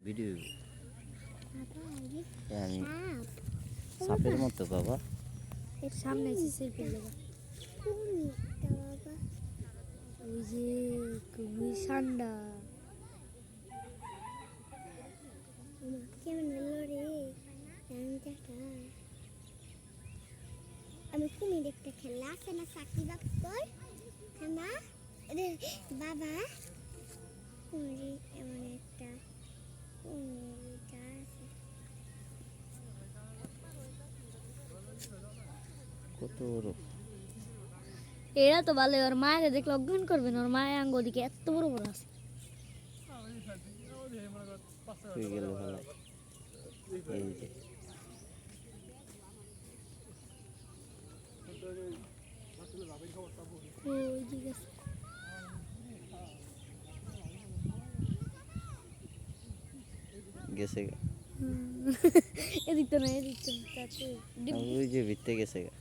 Video আমি সাপ সাপের মতো বাবা। এর সামনে সিসির পিলে ওই যে কুমির সান্ডা কেমন হলো রে আমি কুমির একটা খেলা আছে না সাকি বাক্কর না বাবা কুমির এমন একটা কুমিরটা আছে কত বড় এরা তো ভালো ওর মায়ের দেখলে অজ্ঞান করবেন ওর মায়ের আঙ্গ দিকে এত বড় বড় আছে হয়ে গেল ভালো। এই যে ওই দিকে আছে গেছে গা। এদিক তো না এদিক তো চাচু ওই যে ভিতরে গেছে গা।